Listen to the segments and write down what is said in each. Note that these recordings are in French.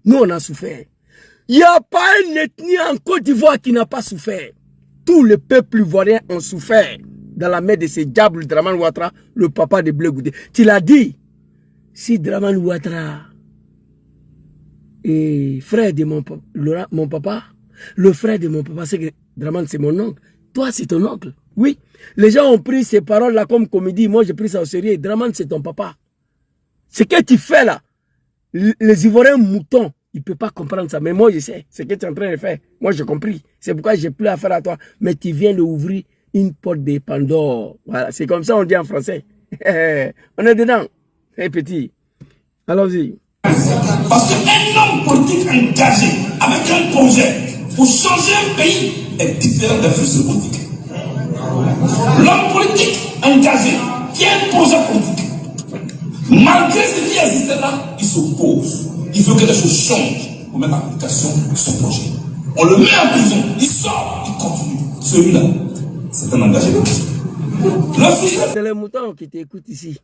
Nous, on a souffert. Il n'y a pas une ethnie en Côte d'Ivoire qui n'a pas souffert. Tout le peuple ivoirien ont souffert dans la main de ces diables Dramane Ouattara, le papa de Blé Goudé. Tu l'as dit, si Dramane Ouattara est frère de mon papa, le frère de mon papa, c'est que Dramane c'est mon oncle. Toi, c'est ton oncle. Oui. Les gens ont pris ces paroles-là comme comédie. Moi, j'ai pris ça au sérieux. Dramane, c'est ton papa. Ce que tu fais là, les Ivoiriens moutons, ils ne peuvent pas comprendre ça. Mais moi, je sais ce que tu es en train de faire. Moi, j'ai compris. C'est pourquoi j'ai plus affaire à toi. Mais tu viens d'ouvrir une porte de Pandore. Voilà, c'est comme ça on dit en français. On est dedans. Hey, petit. Allons-y. Parce qu'un homme politique engagé avec un projet pour changer un pays est différent d'un fusil politique. L'homme politique engagé qui a un projet politique, malgré ce qui existe là, il s'oppose. Il veut que les choses changent pour mettre en application son projet. On le met en prison, il sort, il continue. Celui-là, c'est un engagé politique. C'est les moutons qui t'écoutent ici.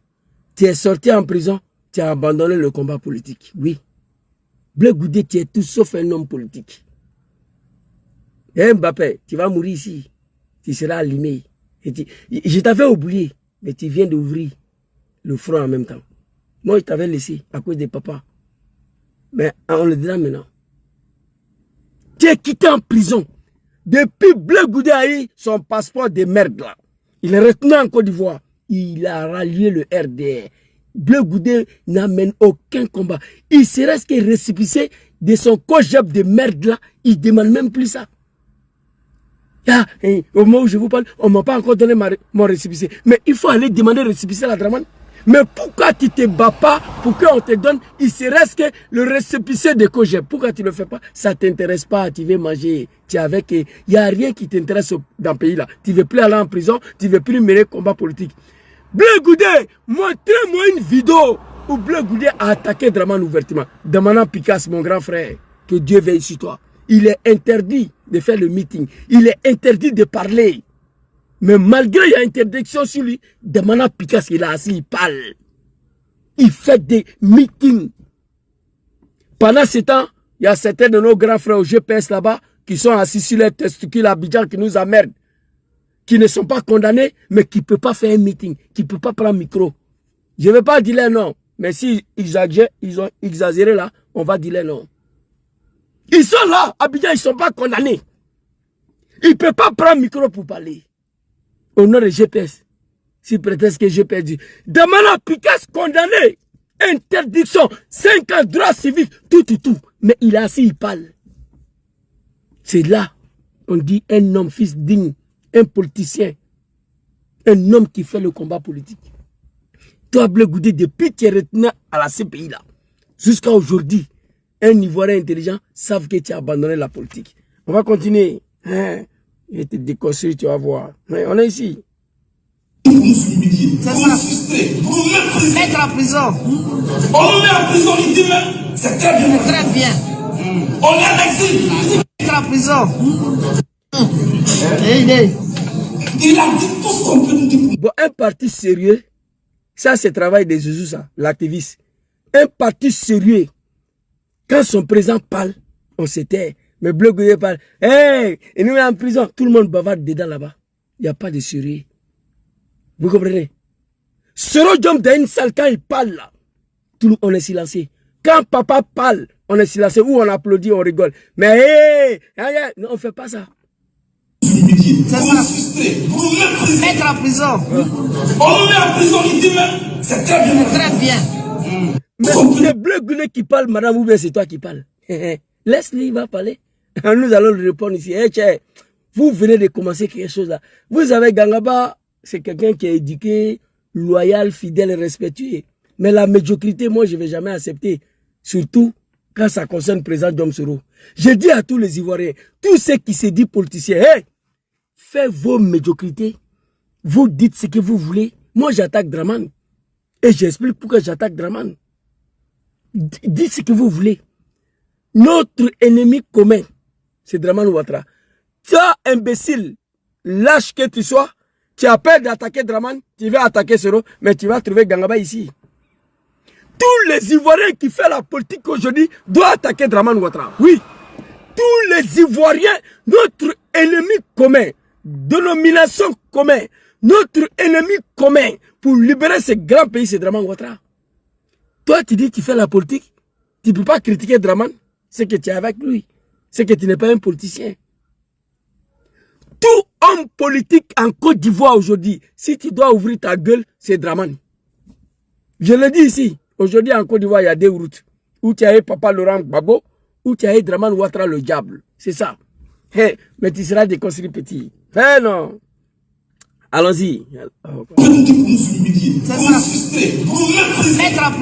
Tu es sorti en prison, tu as abandonné le combat politique. Oui. Blé Goudé, tu es tout sauf un homme politique. Et Mbappé, tu vas mourir ici. Tu seras allumé. Je t'avais oublié, mais tu viens d'ouvrir le front en même temps. Moi, je t'avais laissé à cause des papas. Mais on le dira maintenant. Tu es quitté en prison. Depuis Blé Goudé a eu son passeport de merde là. Il est retenu en Côte d'Ivoire. Il a rallié le RDR. Blé Goudé n'amène aucun combat. Il serait ce qu'il récépissé de son cogep de merde là. Il ne demande même plus ça. Ah, au moment où je vous parle, on ne m'a pas encore donné mon récépissé. Mais il faut aller demander récépissé à la Dramane. Mais pourquoi tu ne te bats pas pour qu'on te donne, il serait ce que le récépissé de cogep? Pourquoi tu ne le fais pas? Ça ne t'intéresse pas, tu veux manger. Tu es avec, il n'y a rien qui t'intéresse dans le pays là. Tu ne veux plus aller en prison, tu ne veux plus mener combat politique. Blé Goudé, montrez-moi une vidéo où Blé Goudé a attaqué Dramane ouvertement. Demandant Picasse, mon grand frère, que Dieu veille sur toi. Il est interdit de faire le meeting. Il est interdit de parler. Mais malgré il y a interdiction sur lui, demandant Picasse, il est assis, il parle. Il fait des meetings. Pendant ce temps, il y a certains de nos grands frères au GPS là-bas qui sont assis sur les testicules à Abidjan qui nous emmerdent. Qui ne sont pas condamnés, mais qui ne peuvent pas faire un meeting, qui ne peuvent pas prendre un micro. Je ne vais pas dire les noms, mais si ils ont exagéré là, on va dire les noms. Ils sont là, Abidjan, ils ne sont pas condamnés. Ils ne peuvent pas prendre un micro pour parler. Au nom de GPS, si prétexte que GPS dit, demandant Picasse condamné, interdiction, 5 ans, droit civique, tout. Mais il est assis, il parle. C'est là, on dit un homme fils digne. Un politicien, un homme qui fait le combat politique. Toi, Blé Goudé, depuis que tu es retenu à la CPI là, jusqu'à aujourd'hui, un Ivoirien intelligent savent que tu as abandonné la politique. On va continuer. Hein? Je vais te déconstruire, tu vas voir. Ouais, on est ici. Pour nous humilier, pour nous frustrer, pour nous mettre en prison. On nous met en prison, il dit même, c'est très bien. Très bien. On est en exil. Mettre en prison. Il a dit tout ce qu'on peut nous dire. Bon, un parti sérieux, ça c'est le travail des Zouzou, ça, l'activiste. Un parti sérieux, quand son président parle, on se tait. Mais Blé Goudé parle, hey, il nous met en prison, tout le monde bavarde dedans là-bas. Il n'y a pas de sérieux. Vous comprenez? Soro Diom dans une salle, quand il parle là, tout le monde est silencieux. Quand papa parle, on est silencieux, ou on applaudit, on rigole. Mais hey, non, on ne fait pas ça. C'est ça. Mettre en prison. On nous met en prison, il dit même, c'est très bien. Très bien. Mais c'est Blé Goudé qui parle, madame, ou bien c'est toi qui parles. Laisse-le, il va parler. Nous allons lui répondre ici. Hey, vous venez de commencer quelque chose là. Vous avez Gangaba, c'est quelqu'un qui est éduqué, loyal, fidèle et respectueux. Mais la médiocrité, moi, je ne vais jamais accepter. Surtout quand ça concerne le président Diom Soro. Je dis à tous les Ivoiriens, tous ceux qui se disent politiciens, hey, faites vos médiocrités. Vous dites ce que vous voulez. Moi, j'attaque Dramane. Et j'explique pourquoi j'attaque Dramane. Dites ce que vous voulez. Notre ennemi commun, c'est Dramane Ouattara. Toi, imbécile, lâche que tu sois, tu as peur d'attaquer Dramane, tu vas attaquer Soro, mais tu vas trouver Gangaba ici. Tous les Ivoiriens qui font la politique aujourd'hui doivent attaquer Dramane Ouattara. Oui. Tous les Ivoiriens, notre ennemi commun, dénomination commun, notre ennemi commun pour libérer ce grand pays, c'est Dramane Ouattara. Toi, tu dis que tu fais la politique, tu ne peux pas critiquer Dramane, c'est que tu es avec lui, c'est que tu n'es pas un politicien. Tout homme politique en Côte d'Ivoire aujourd'hui, si tu dois ouvrir ta gueule, c'est Dramane. Je le dis ici, aujourd'hui en Côte d'Ivoire, il y a deux routes. Où tu as eu Papa Laurent Gbagbo, où tu as eu Dramane Ouattara le diable. C'est ça. Hey, mais tu seras déconstruit petit. Eh non. Allons-y.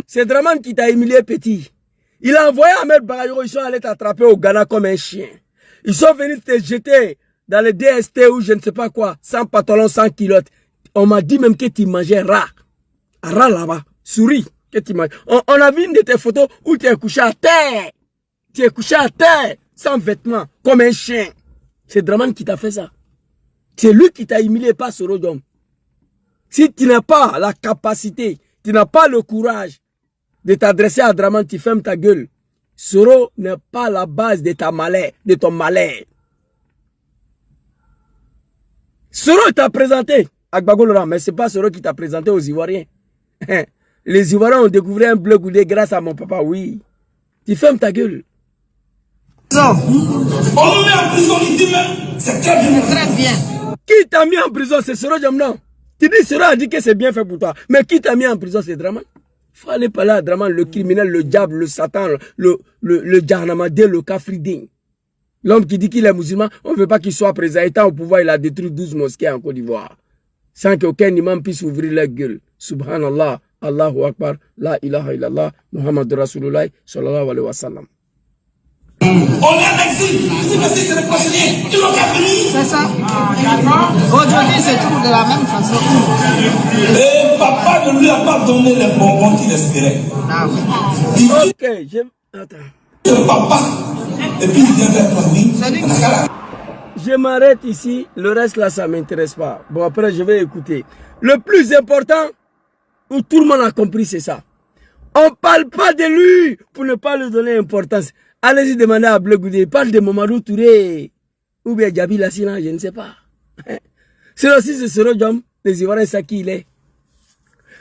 C'est Dramane qui t'a humilié petit. Il a envoyé Ahmed Bagayogo, ils sont allés t'attraper au Ghana comme un chien. Ils sont venus te jeter dans le DST ou je ne sais pas quoi, sans pantalon, sans culotte. On m'a dit même que tu mangeais rat. Rat là-bas, souris. Que tu manges. On a vu une de tes photos où tu es couché à terre. Tu es couché à terre, sans vêtements, comme un chien. C'est Dramane qui t'a fait ça. C'est lui qui t'a humilié, pas Soro Diom. Si tu n'as pas la capacité, tu n'as pas le courage de t'adresser à Dramane, tu fermes ta gueule. Soro n'est pas la base de ta malheur, de ton malheur. Soro t'a présenté à Gbagbo Laurent, mais ce n'est pas Soro qui t'a présenté aux Ivoiriens. Les Ivoiriens ont découvert un bleu goudé grâce à mon papa, oui. Tu fermes ta gueule. On nous met en prison, il dit même, c'est très bien. Très bien. Qui t'a mis en prison, c'est Soro Diom, non? Tu dis Soro a dit que c'est bien fait pour toi. Mais qui t'a mis en prison, c'est Dramane. Il faut aller parler à Dramane, le criminel, le diable, le satan, le Djarnamadé, le Kafriding. L'homme qui dit qu'il est musulman, on ne veut pas qu'il soit présent. Étant au pouvoir, il a détruit 12 mosquées en Côte d'Ivoire. Sans qu'aucun imam puisse ouvrir la gueule. Subhanallah, Allahu Akbar, la ilaha illallah, Muhammad Rasulullah, sallallahu alayhi wa sallam. On est en exil. Je dis, mais si ce n'est pas rien, tu n'as qu'à finir. C'est ça. Aujourd'hui, c'est tout de la même façon. Et papa ne lui a pas donné les bonbons qu'il espérait. Ah oui. Il dit, Ok, attends. c'est papa. Et puis il vient vers toi, oui. Je m'arrête ici, le reste là, ça ne m'intéresse pas. Bon, après, je vais écouter. Le plus important, où tout le monde a compris, c'est ça. On ne parle pas de lui pour ne pas lui donner importance. Allez-y demander à Bleu Goudé, parle de Mamadou Touré ou bien Djabi Lassina, je ne sais pas. C'est aussi ce Soro Diom, les Ivoiriens savent qui il est.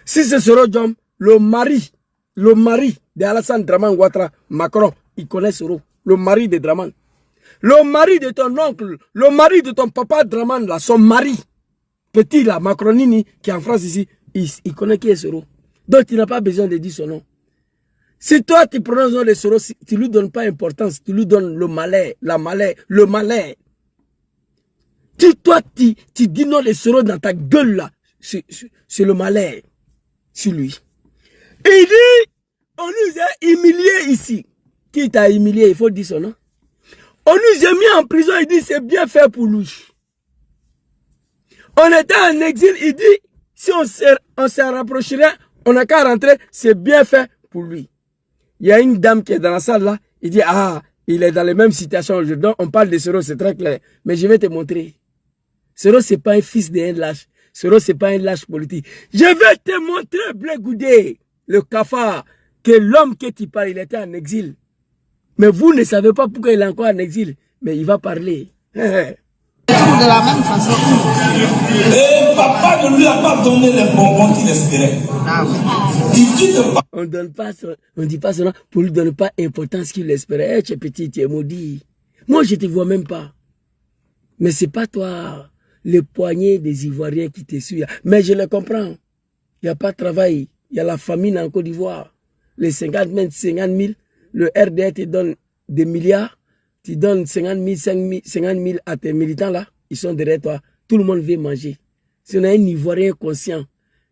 Si c'est Soro Diom, le mari de Alassane Dramane Ouattara, Macron, il connaît Soro, le mari de Dramane. Le mari de ton oncle, le mari de ton papa Dramane, là, son mari, petit là, Macronini, qui est en France ici, il connaît qui est Soro. Donc il n'a pas besoin de dire son nom. Si toi tu prononces le nom de Soro, tu ne lui donnes pas importance, tu lui donnes le malheur, le malheur. Si toi tu dis non de Soro dans ta gueule là, c'est le malheur sur lui. Et il dit, on nous a humiliés ici. Qui t'a humilié, il faut dire son nom. On nous a mis en prison, il dit c'est bien fait pour lui. On était en exil, il dit si on s'en rapprocherait, on n'a qu'à rentrer, c'est bien fait pour lui. Il y a une dame qui est dans la salle là, il dit ah, il est dans les mêmes situations aujourd'hui. On parle de Soro, c'est très clair. Mais je vais te montrer. Soro, ce n'est pas un fils d'un lâche. Soro, ce n'est pas un lâche politique. Je vais te montrer, Bleu Goudé, le cafard, que l'homme que tu parles, il était en exil. Mais vous ne savez pas pourquoi il est encore en exil. Mais il va parler. De la même façon. Et papa ne lui a pas donné les bonbons qu'il espérait. Ah oui. Il dit de pas. On ne dit pas cela pour lui donner pas importance qu'il espérait. Tu es petit, tu es maudit. Moi, je ne te vois même pas. Mais ce n'est pas toi, le poignet des Ivoiriens qui te suit. Mais je le comprends. Il n'y a pas de travail. Il y a la famine en Côte d'Ivoire. Les 50 000, le RDA te donne des milliards. Tu donnes 50 000 à tes militants là. Ils sont derrière toi. Tout le monde veut manger. Si on a un Ivoirien conscient,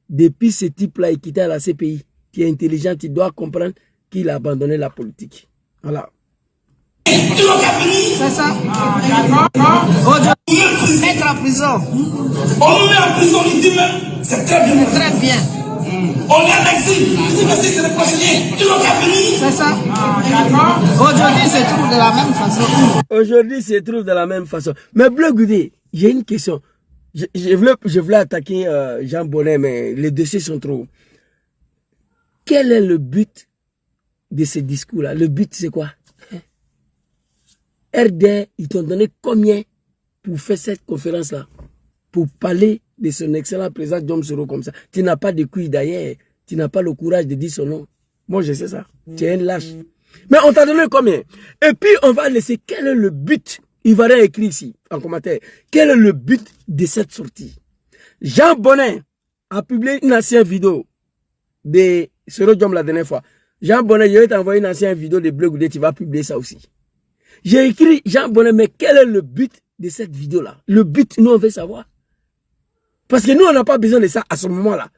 depuis ce type-là, il quitté la CPI, qui est intelligent, tu dois comprendre qu'il a abandonné la politique. Voilà. C'est ça. Aujourd'hui, être en prison. On nous met en prison, il dit même, c'est très bien. Très bien. On est en exil. Je dis, mais si ce n'est pas rien, tu n'as qu'à finir. C'est ça. Aujourd'hui, c'est tout de la même façon. Aujourd'hui, c'est tout de la même façon. Mais Bleu Goudé, j'ai une question. Je voulais attaquer Jean Bonnet, mais les dossiers sont trop. quel est le but de ce discours-là? Le but, c'est quoi? RD, ils t'ont donné combien pour faire cette conférence-là? Pour parler de son excellent président Diom Soro comme ça. Tu n'as pas de couilles d'ailleurs. Tu n'as pas le courage de dire son nom. Moi, je sais ça. Tu es un lâche. Mais on t'a donné combien? Et puis, on va laisser. Quel est le but? Il va rien écrire ici, en commentaire. Quel est le but de cette sortie? Jean Bonnet a publié une ancienne vidéo de Soro Diom la dernière fois. Jean Bonnet, je vais t'envoyer une ancienne vidéo de Bleu Goudé. Tu vas publier ça aussi. J'ai écrit Jean Bonnet, mais quel est le but de cette vidéo-là? Le but, nous, on veut savoir. Parce que nous, on n'a pas besoin de ça à ce moment-là.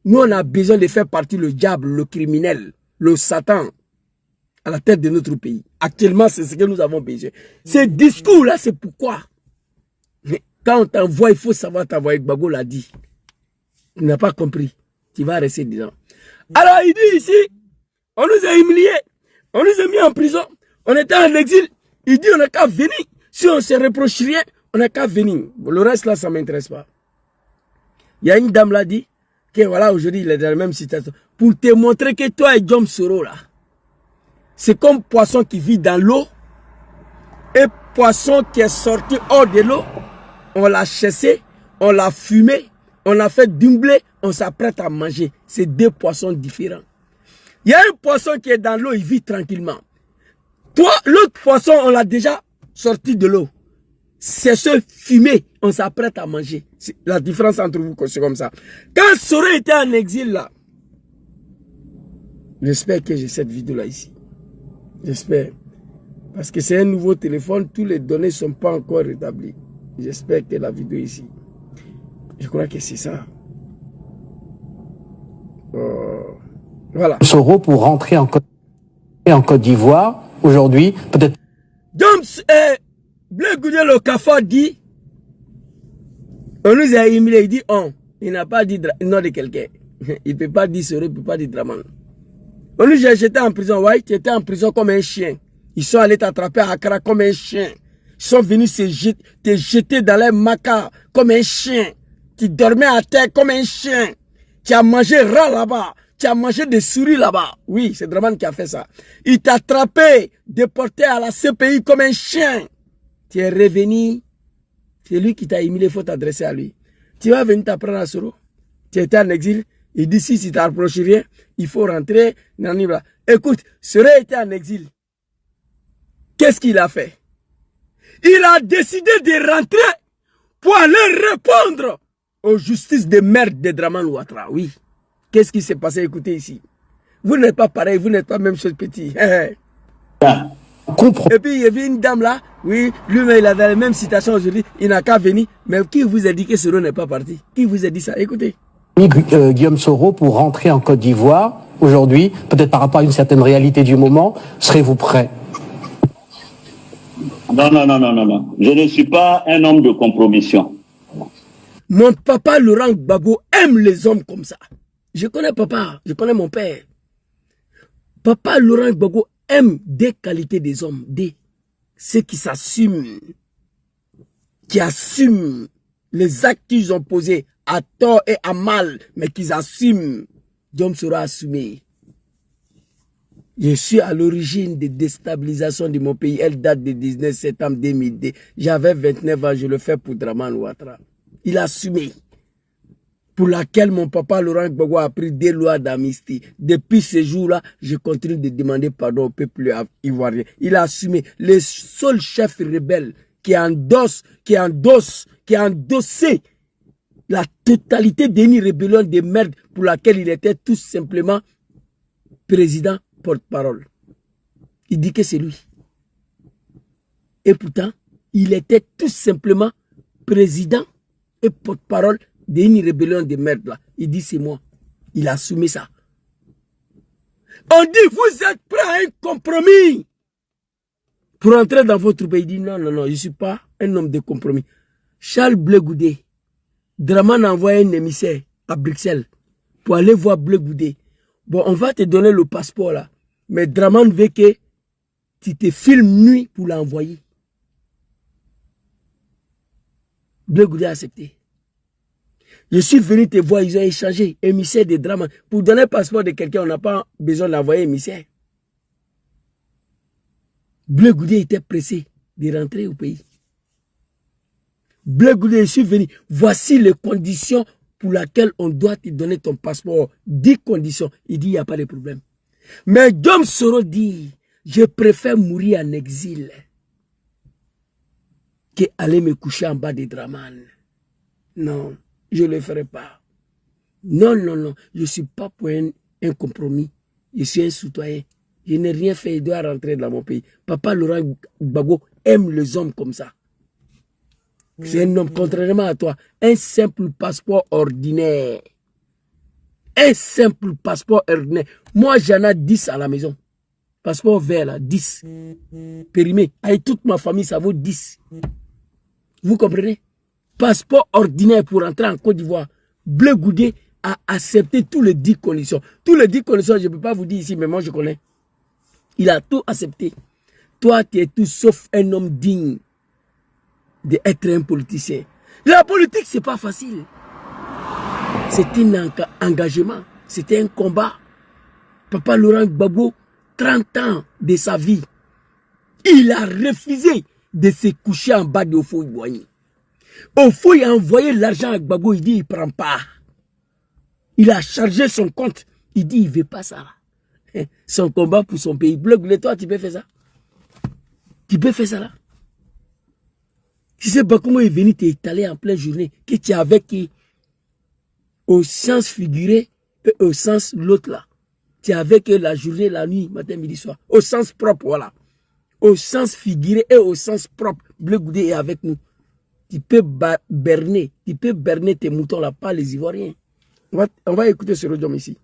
Nous, on a besoin de faire partie le diable, le criminel, le Satan à la tête de notre pays. Actuellement, c'est ce que nous avons besoin. Ce discours-là, c'est pourquoi. Mais quand on t'envoie, il faut savoir t'envoyer. Gbagbo l'a dit. Tu n'as pas compris. Tu vas rester dedans. Alors, il dit ici, on nous a humiliés. On nous a mis en prison. On était en exil. Il dit, on n'a qu'à venir. Si on se reproche rien, on n'a qu'à venir. Le reste, là, ça ne m'intéresse pas. Il y a une dame là dit que voilà, aujourd'hui, il est dans la même situation. Pour te montrer que toi et Diom Soro là, c'est comme poisson qui vit dans l'eau et poisson qui est sorti hors de l'eau. On l'a chassé, on l'a fumé, on l'a fait dumbler, on s'apprête à manger. C'est deux poissons différents. Il y a un poisson qui est dans l'eau, il vit tranquillement. Toi, l'autre poisson, on l'a déjà sorti de l'eau. C'est ce fumé, on s'apprête à manger. La différence entre vous, c'est comme ça. Quand Soro était en exil là, j'espère que j'ai cette vidéo là ici. J'espère. Parce que c'est un nouveau téléphone, tous les données ne sont pas encore rétablies. J'espère que la vidéo ici. Je crois que c'est ça. Voilà. Soro pour rentrer en Côte d'Ivoire, aujourd'hui, peut-être. Donc, Bleu Goudé le cafard dit, on nous a humilié, il dit on. Il n'a pas dit nom de quelqu'un. Il ne peut pas dire Soro, il ne peut pas dire Draman. On nous a jeté en prison, ouais, tu étais en prison comme un chien. Ils sont allés t'attraper à Accra comme un chien. Ils sont venus te jeter dans les macas comme un chien. Tu dormais à terre comme un chien. Tu as mangé rat là-bas. Tu as mangé des souris là-bas. Oui, c'est Draman qui a fait ça. Il t'a attrapé, déporté à la CPI comme un chien. Tu es revenu. C'est lui qui t'a humilié, il faut t'adresser à lui. Tu vas venir t'apprendre à Soro. Tu étais en exil. Il dit si tu t'approches rien, il faut rentrer. Écoute, Soro était en exil. Qu'est-ce qu'il a fait? Il a décidé de rentrer pour aller répondre aux justices de merde de Draman Ouattara. Oui. Qu'est-ce qui s'est passé? Écoutez ici. Vous n'êtes pas pareil, vous n'êtes pas même chose petit. Et puis il y avait une dame là, oui, lui-même il a dans la même situation aujourd'hui, il n'a qu'à venir. Mais qui vous a dit que Soro n'est pas parti? Qui vous a dit ça? Écoutez. Guillaume Soro pour rentrer en Côte d'Ivoire, aujourd'hui, peut-être par rapport à une certaine réalité du moment, serez-vous prêt? Non. Je ne suis pas un homme de compromission. Mon papa Laurent Gbagbo aime les hommes comme ça. Je connais papa, je connais mon père. Papa Laurent Gbagbo aime des qualités des hommes, ceux qui s'assument, qui assument les actes qu'ils ont posés à tort et à mal, mais qu'ils assument. Diom Soro a assumé. Je suis à l'origine des déstabilisations de mon pays. Elle date du 19 septembre 2002. J'avais 29 ans, je le fais pour Draman Ouattara. Il a assumé. Pour laquelle mon papa Laurent Gbagbo a pris des lois d'amnistie. Depuis ce jour-là, je continue de demander pardon au peuple ivoirien. Il a assumé. Le seul chef rebelle qui endossé la totalité d'une rébellion de merde pour laquelle il était tout simplement président porte-parole. Il dit que c'est lui. Et pourtant, il était tout simplement président et porte-parole d'une rébellion de merde là. Il dit c'est moi. Il a assumé ça. On dit vous êtes prêts à un compromis pour entrer dans votre pays. Il dit non, je ne suis pas un homme de compromis. Charles Bleu Goudé, Draman a envoyé un émissaire à Bruxelles pour aller voir Bleu Goudé. Bon, on va te donner le passeport là. Mais Draman veut que tu te filmes nuit pour l'envoyer. Bleu Goudé a accepté. Je suis venu te voir, ils ont échangé, émissaire de Draman. Pour donner le passeport de quelqu'un, on n'a pas besoin d'envoyer émissaire. Bleu Goudé était pressé de rentrer au pays. Bleu Goudé, je suis venu. Voici les conditions pour lesquelles on doit te donner ton passeport. 10 conditions. Il dit, il n'y a pas de problème. Mais Dom Soro dit, je préfère mourir en exil que aller me coucher en bas des Draman. Non, je ne le ferai pas. Non, non, non. Je ne suis pas pour un compromis. Je suis un citoyen. Je n'ai rien fait, je dois rentrer dans mon pays. Papa Laurent Gbagbo aime les hommes comme ça. C'est un homme, contrairement à toi, un simple passeport ordinaire. Un simple passeport ordinaire. Moi, j'en ai 10 à la maison. Passeport vert, là, 10. Périmé. Avec toute ma famille, ça vaut 10. Vous comprenez? Passeport ordinaire pour entrer en Côte d'Ivoire. Bleu Goudé a accepté tous les 10 conditions. Tous les 10 conditions, je ne peux pas vous dire ici, mais moi, je connais. Il a tout accepté. Toi, tu es tout sauf un homme digne d'être un politicien. La politique, ce n'est pas facile. C'est un engagement. C'était un combat. Papa Laurent Gbagbo, 30 ans de sa vie, il a refusé de se coucher en bas de Ofoy-Boigny. Ofoy a envoyé l'argent à Gbagbo, il dit il ne prend pas. Il a chargé son compte, il dit il ne veut pas ça. Son combat pour son pays. Bleu Goudé, toi, tu peux faire ça? Tu peux faire ça là? Tu sais pas comment il est venu t'étaler en pleine journée, que tu es avec qui? Au sens figuré et au sens l'autre là. Tu es avec la journée, la nuit, matin, midi, soir. Au sens propre, voilà. Au sens figuré et au sens propre. Bleu Goudé est avec nous. Tu peux berner tes moutons là, pas les Ivoiriens. On va écouter ce redium ici.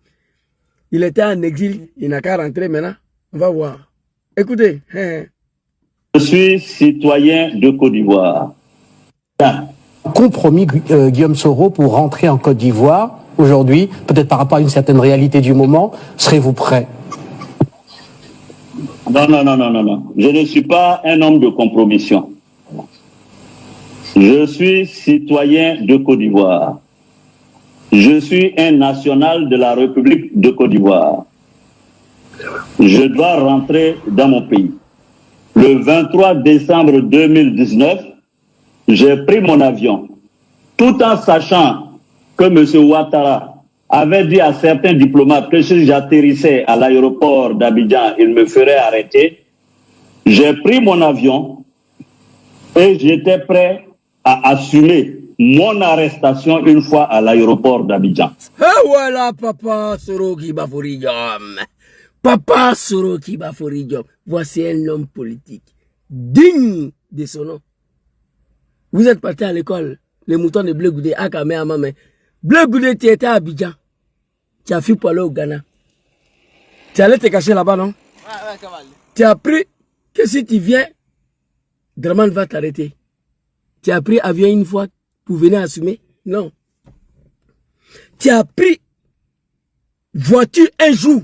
Il était en exil, il n'a qu'à rentrer maintenant. On va voir. Écoutez. Je suis citoyen de Côte d'Ivoire. Compromis, Guillaume Soro, pour rentrer en Côte d'Ivoire, aujourd'hui, peut-être par rapport à une certaine réalité du moment, serez-vous prêt? Non, non, non, non, non, non. Je ne suis pas un homme de compromission. Je suis citoyen de Côte d'Ivoire. Je suis un national de la République de Côte d'Ivoire. Je dois rentrer dans mon pays. Le 23 décembre 2019, j'ai pris mon avion, tout en sachant que M. Ouattara avait dit à certains diplomates que si j'atterrissais à l'aéroport d'Abidjan, il me ferait arrêter. J'ai pris mon avion et j'étais prêt à assumer mon arrestation une fois à l'aéroport d'Abidjan. Et voilà, Papa Soro qui Bafouridium. Papa Soro qui Bafouridium. Voici un homme politique digne de son nom. Vous êtes parti à l'école, les moutons de Bleu Goudé, à Kamehameha. Bleu Goudé, tu étais à Abidjan. Tu as fui pour aller au Ghana. Tu allais te cacher là-bas, non? Tu as appris que si tu viens, Draman va t'arrêter. Tu as pris avion une fois pour venir assumer? Non. Tu as pris voiture un jour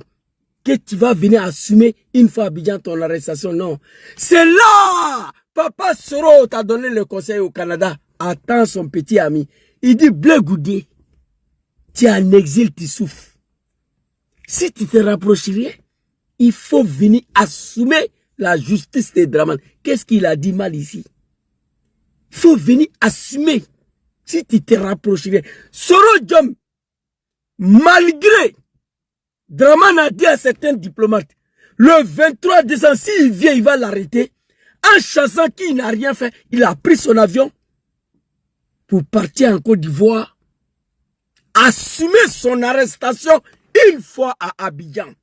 que tu vas venir assumer une fois à Abidjan ton arrestation? Non. C'est là! Papa Soro t'a donné le conseil au Canada. Attends son petit ami. Il dit, Bleu Goudé, tu es en exil, tu souffres. Si tu te rapprocherais, il faut venir assumer la justice des Draman. Qu'est-ce qu'il a dit mal ici? Il faut venir assumer. Si tu te rapprocherais. Soro Diom, malgré, Draman a dit à certains diplomates, le 23 décembre, s'il vient, il va l'arrêter. En chassant qui n'a rien fait, il a pris son avion pour partir en Côte d'Ivoire, assumer son arrestation une fois à Abidjan.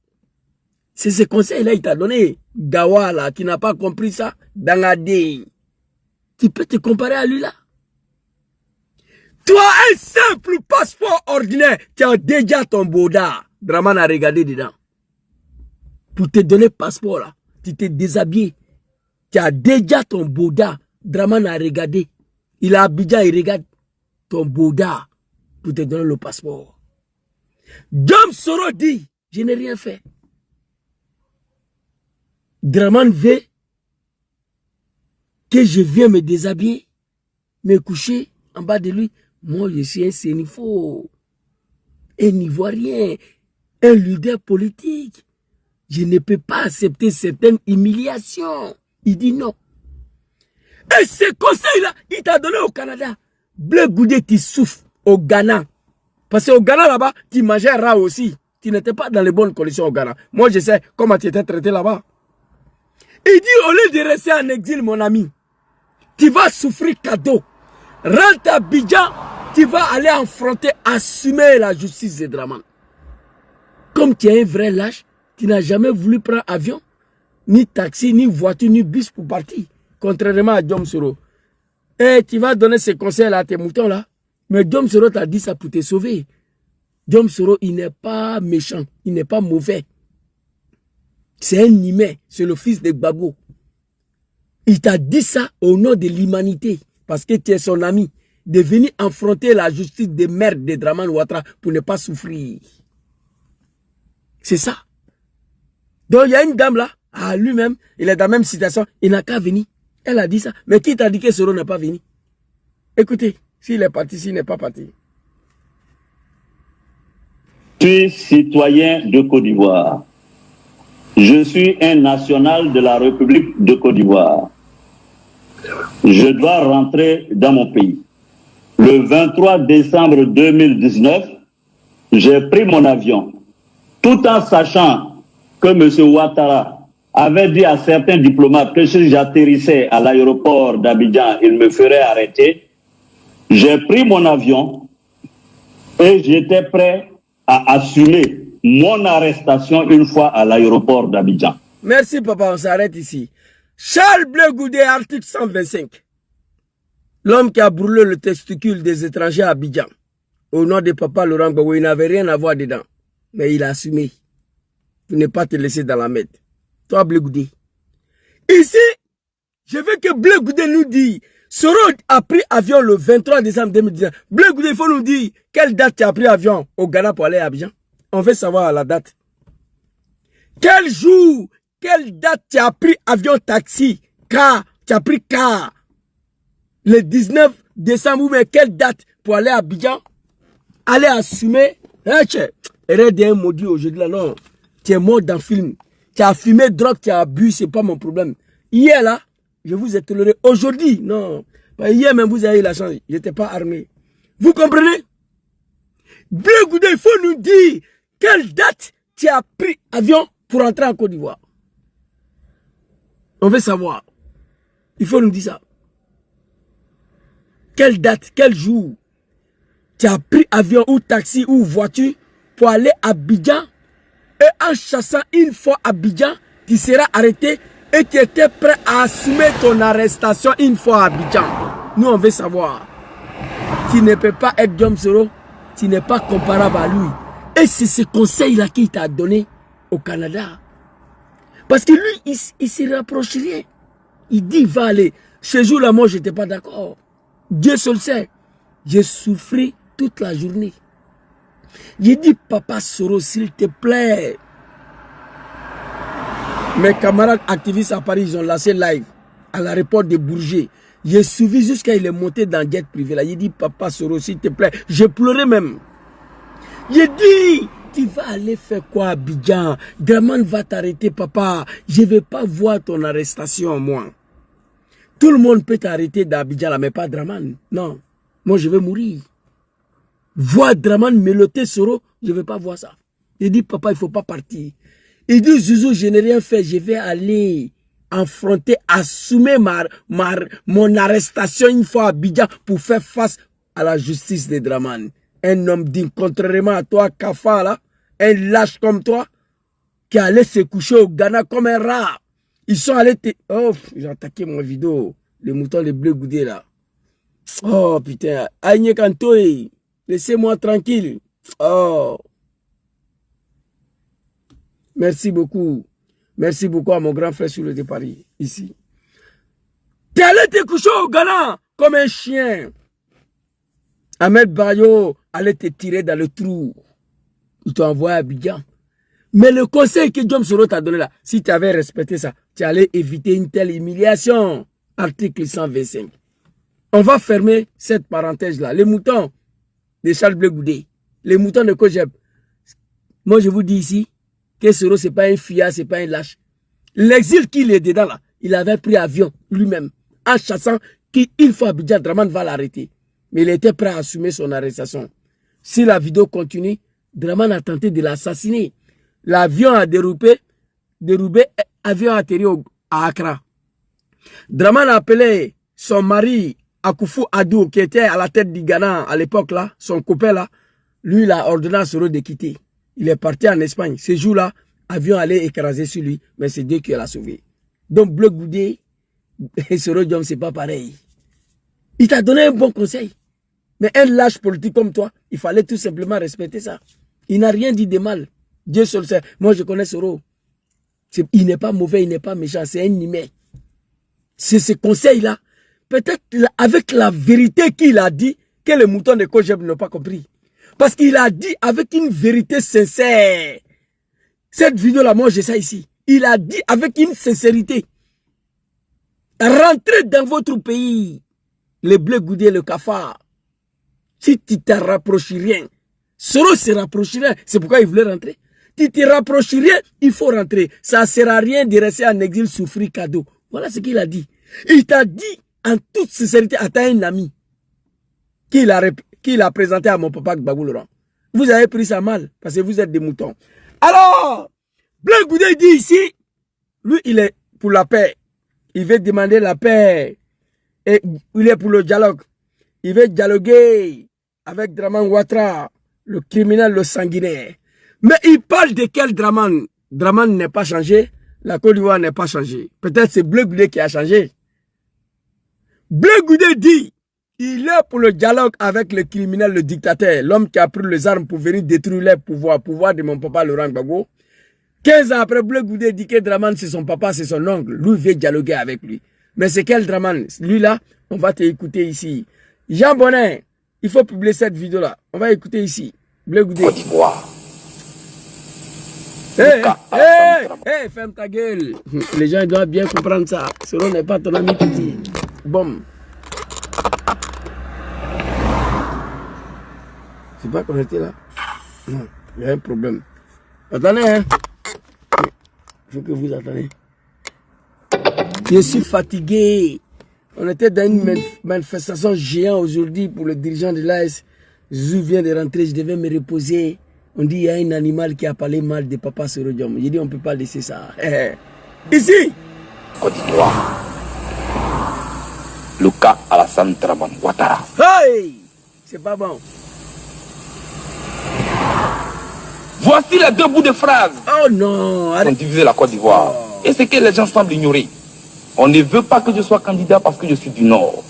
C'est ce conseil-là qu'il t'a donné. Gawa, là, qui n'a pas compris ça, Dangadé. Tu peux te comparer à lui, là? Toi, un simple passeport ordinaire, tu as déjà ton boda. Draman a regardé dedans. Pour te donner passeport, là, tu t'es déshabillé. Tu as déjà ton boda. Draman a regardé. Il a Abidjan, il regarde ton boda pour te donner le passeport. Dom Soro dit, je n'ai rien fait. Draman veut que je vienne me déshabiller, me coucher en bas de lui Moi, je suis un Sénifo, un Ivoirien, un leader politique. Je ne peux pas accepter certaines humiliations. Il dit non. Et ce conseil-là, il t'a donné au Canada. Bleu Goudé, tu souffres au Ghana. Parce qu'au Ghana, là-bas, tu mangeais rat aussi. Tu n'étais pas dans les bonnes conditions au Ghana. Moi, je sais comment tu étais traité là-bas. Il dit, au lieu de rester en exil, mon ami, tu vas souffrir cadeau. Rentre à Abidjan, tu vas aller affronter, assumer la justice de Draman. Comme tu es un vrai lâche, tu n'as jamais voulu prendre avion, ni taxi, ni voiture, ni bus pour partir. Contrairement à Diom Soro. Et tu vas donner ces conseils-là à tes moutons là. Mais Diom Soro t'a dit ça pour te sauver. Diom Soro, il n'est pas méchant, il n'est pas mauvais. C'est un humain, c'est le fils de Gbagbo. Il t'a dit ça au nom de l'humanité, parce que tu es son ami, de venir affronter la justice des mères de Draman Ouattara pour ne pas souffrir. C'est ça. Donc il y a une dame là, à lui-même, il est dans la même situation, il n'a qu'à venir. Elle a dit ça. Mais qui t'a dit que Soro n'est pas venu? Écoutez, s'il est parti, s'il n'est pas parti. Je suis citoyen de Côte d'Ivoire. Je suis un national de la République de Côte d'Ivoire. Je dois rentrer dans mon pays. Le 23 décembre 2019, j'ai pris mon avion, tout en sachant que M. Ouattara avait dit à certains diplomates que si j'atterrissais à l'aéroport d'Abidjan, il me ferait arrêter. J'ai pris mon avion et j'étais prêt à assumer mon arrestation une fois à l'aéroport d'Abidjan. Merci papa, on s'arrête ici. Charles Bleu Goudé, article 125. L'homme qui a brûlé le testicule des étrangers à Abidjan. Au nom de papa Laurent Gbagbo, il n'avait rien à voir dedans. Mais il a assumé. Pour ne pas te laisser dans la merde. Toi, Bleu Goudé. Ici, je veux que Bleu Goudé nous dise, Soro a pris avion le 23 décembre 2019. Bleu Goudé, il faut nous dire quelle date tu as pris avion au Ghana pour aller à Abidjan. On veut savoir la date. Quel jour, quelle date tu as pris avion, taxi, car, tu as pris car. Le 19 décembre, mais quelle date pour aller à Abidjan? Aller assumer. Arrête d'un maudit aujourd'hui là, non. Tu es mort dans le film. Tu as fumé drogue, tu as bu, c'est pas mon problème. Hier là, je vous ai toléré. Aujourd'hui, non. Hier même, vous avez eu la chance. Je n'étais pas armé. Vous comprenez? Bleu Goudé, il faut nous dire quelle date tu as pris avion pour entrer en Côte d'Ivoire. On veut savoir. Il faut nous dire ça. Quelle date, quel jour tu as pris avion ou taxi ou voiture pour aller à Abidjan. Et en chassant une fois à Abidjan, tu seras arrêté et tu étais prêt à assumer ton arrestation une fois à Abidjan. Nous, on veut savoir. Tu ne peux pas être Diom Soro, tu n'es pas comparable à lui. Et c'est ce conseil-là qu'il t'a donné au Canada. Parce que lui, il se rapproche rien. Il dit, va aller. Ce jour-là, moi, je n'étais pas d'accord. Dieu seul sait. J'ai souffert toute la journée. J'ai dit, papa Soro, s'il te plaît. Mes camarades activistes à Paris, ils ont lancé live à l'aéroport de Bourget. J'ai suivi jusqu'à il est monté dans le jet privé. Là, j'ai dit, papa Soro, s'il te plaît. J'ai pleuré même. J'ai dit, tu vas aller faire quoi à Abidjan? Draman va t'arrêter, papa. Je ne vais pas voir ton arrestation, moi. Tout le monde peut t'arrêter d'Abidjan, là, mais pas Draman. Non. Moi, je vais mourir. Voir Draman meloter Soro, je ne vais pas voir ça. Il dit, papa, il ne faut pas partir. Il dit, Zouzou, je n'ai rien fait, je vais aller affronter, assumer mon arrestation une fois à Abidjan pour faire face à la justice de Draman. Un homme digne, contrairement à toi, Kafa, là, un lâche comme toi, qui allait se coucher au Ghana comme un rat. Ils sont allés Oh, j'ai attaqué mon vidéo, les moutons, les bleus goudés, là. Oh, putain, Aïe Kantoy, laissez-moi tranquille. Oh. Merci beaucoup. Merci beaucoup à mon grand frère sur le départ ici. Tu allais te coucher au Ghana comme un chien. Ahmed Bayo allait te tirer dans le trou. Il t'a envoyé à Abidjan. Mais le conseil que Diom Soro t'a donné là, si tu avais respecté ça, tu allais éviter une telle humiliation. Article 125. On va fermer cette parenthèse-là. Les moutons de Charles Blé Goudé, les moutons de Kojeb. Moi, je vous dis ici que Soro, ce n'est pas un fuyard, ce n'est pas un lâche. L'exil qu'il est dedans, là, il avait pris avion lui-même, en chassant qu'une fois Abidjan, Draman va l'arrêter. Mais il était prêt à assumer son arrestation. Si la vidéo continue, Draman a tenté de l'assassiner. L'avion a dérobé, avion a atterri à Accra. Draman a appelé son mari, Akufo Addo, qui était à la tête du Ghana à l'époque là, son copain là, lui il a ordonné à Soro de quitter. Il est parti en Espagne. Ce jour-là, l'avion allait écraser sur lui, mais c'est Dieu qui l'a sauvé. Donc Bleu Goudé et Soro Diom, c'est pas pareil. Il t'a donné un bon conseil. Mais un lâche politique comme toi, il fallait tout simplement respecter ça. Il n'a rien dit de mal. Dieu seul sait. Moi, je connais Soro. Il n'est pas mauvais, il n'est pas méchant, c'est un humain. C'est ce conseil-là. Peut-être avec la vérité qu'il a dit, que les moutons de Kojeb n'ont pas compris. Parce qu'il a dit avec une vérité sincère. Cette vidéo-là, moi, j'ai ça ici. Il a dit avec une sincérité. Rentrez dans votre pays. Les Blé Goudé, le cafard. Si tu te rapproches rien, Soro se rapproche rien. C'est pourquoi il voulait rentrer. Tu te rapproches rien, il faut rentrer. Ça ne sert à rien de rester en exil, souffrir cadeau. Voilà ce qu'il a dit. Il t'a dit en toute sincérité à un ami qu'il a présenté à mon papa Gbagbo Laurent. Vous avez pris ça mal parce que vous êtes des moutons. Alors, Blé Goudé dit ici, lui il est pour la paix. Il veut demander la paix. Et il est pour le dialogue. Il veut dialoguer avec Draman Ouattara, le criminel, le sanguinaire. Mais il parle de quel Draman? Draman n'est pas changé, la Côte d'Ivoire n'est pas changée. Peut-être c'est Blé Goudé qui a changé. Blé Goudé dit, il est pour le dialogue avec le criminel, le dictateur, l'homme qui a pris les armes pour venir détruire les pouvoirs de mon papa Laurent Gbagbo. 15 ans après, Blé Goudé dit que Draman c'est son papa, c'est son oncle. Lui veut dialoguer avec lui. Mais c'est quel Draman? Lui là, on va t'écouter ici. Jean Bonnet, il faut publier cette vidéo-là. On va écouter ici. Blé Goudé. Côte d'Ivoire. Hey, ferme ta gueule. Les gens doivent bien comprendre ça. Soro n'est pas ton ami petit. Bon. C'est pas connecté là? Non, il y a un problème. Attendez, hein. Il faut que vous attendez. Je suis fatigué. On était dans une manifestation géante aujourd'hui pour le dirigeant de l'AS. Zou vient de rentrer, je devais me reposer. On dit il y a un animal qui a parlé mal de papa Soro Diom. J'ai dit on ne peut pas laisser ça. Ici. Côte d'Ivoire. Lucas Alassane Dramane Ouattara. Hey! C'est pas bon. Voici les deux bouts de phrases. Oh non! Qui ont divisé la Côte d'Ivoire. Et c'est que les gens semblent ignorer. On ne veut pas que je sois candidat parce que je suis du Nord.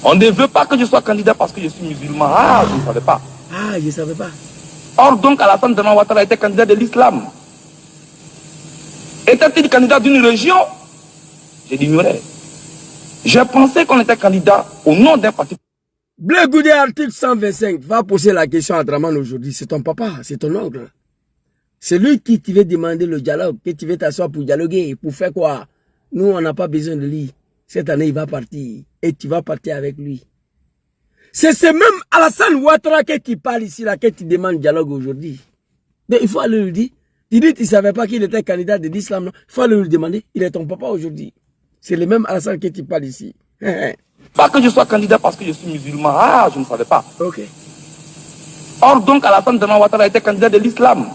On ne veut pas que je sois candidat parce que je suis musulman. Ah, je ne savais pas. Ah, je ne savais pas. Or donc Alassane Dramane Ouattara était candidat de l'islam. Était-il candidat d'une région? Je l'ignorais. Je pensais qu'on était candidat au nom d'un parti. Blé Goudé, article 125, va poser la question à Draman aujourd'hui. C'est ton papa, c'est ton oncle. C'est lui qui te veut demander le dialogue, que tu veux t'asseoir pour dialoguer. Pour faire quoi? Nous, on n'a pas besoin de lui. Cette année, il va partir. Et tu vas partir avec lui. C'est ce même Alassane Ouattara qui parle ici, là, que tu demandes dialogue aujourd'hui. Mais il faut aller lui dire. Tu dis, tu ne savais pas qu'il était candidat de l'islam, non? Il faut aller lui demander. Il est ton papa aujourd'hui. C'est le même Alassane qui parle ici. Pas que je sois candidat parce que je suis musulman. Ah, je ne savais pas. Ok. Or donc Alassane Dramane Ouattara était candidat de l'islam.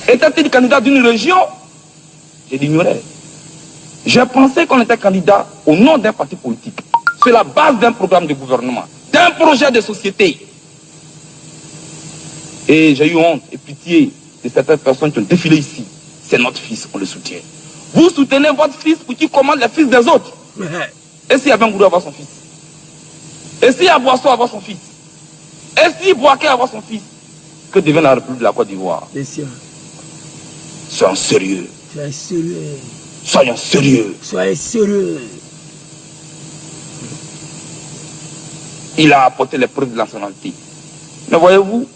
Était-il candidat d'une région? Je l'ignorais. Je pensais qu'on était candidat au nom d'un parti politique, sur la base d'un programme de gouvernement, d'un projet de société. Et j'ai eu honte et pitié de certaines personnes qui ont défilé ici. C'est notre fils, on le soutient. Vous soutenez votre fils pour qu'il commande les fils des autres. Et si Abengourou avoir son fils? Et si Aboisson avoir son fils? Et si Boaké avoir son fils? Que devient la République de la Côte d'Ivoire? Soyons sérieux. Soyez sérieux. Soyons sérieux. Soyez sérieux. Il a apporté les preuves de nationalité. Mais voyez-vous,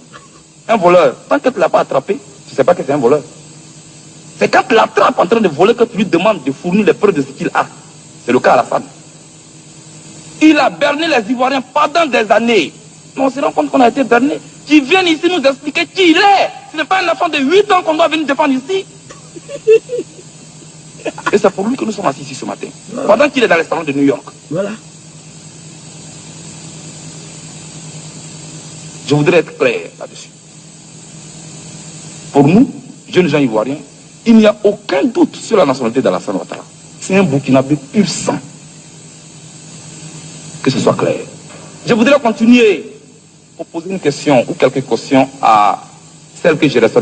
un voleur, tant que tu ne l'as pas attrapé, tu ne sais pas que c'est un voleur. C'est quand tu l'attrapes en train de voler que tu lui demandes de fournir les preuves de ce qu'il a. C'est le cas Alassane. Il a berné les Ivoiriens pendant des années. Mais on se rend compte qu'on a été berné. Qui viennent ici nous expliquer qui il est. Ce n'est pas un enfant de 8 ans qu'on doit venir défendre ici. Et c'est pour lui que nous sommes assis ici ce matin. Pendant qu'il est dans les salons de New York. Voilà. Je voudrais être clair là-dessus. Pour nous, jeunes gens ivoiriens, il n'y a aucun doute sur la nationalité d'Alassane Ouattara. C'est un Burkinabé pur sang. Que ce soit clair. Je voudrais continuer pour poser une question ou quelques questions à celle que je reçois.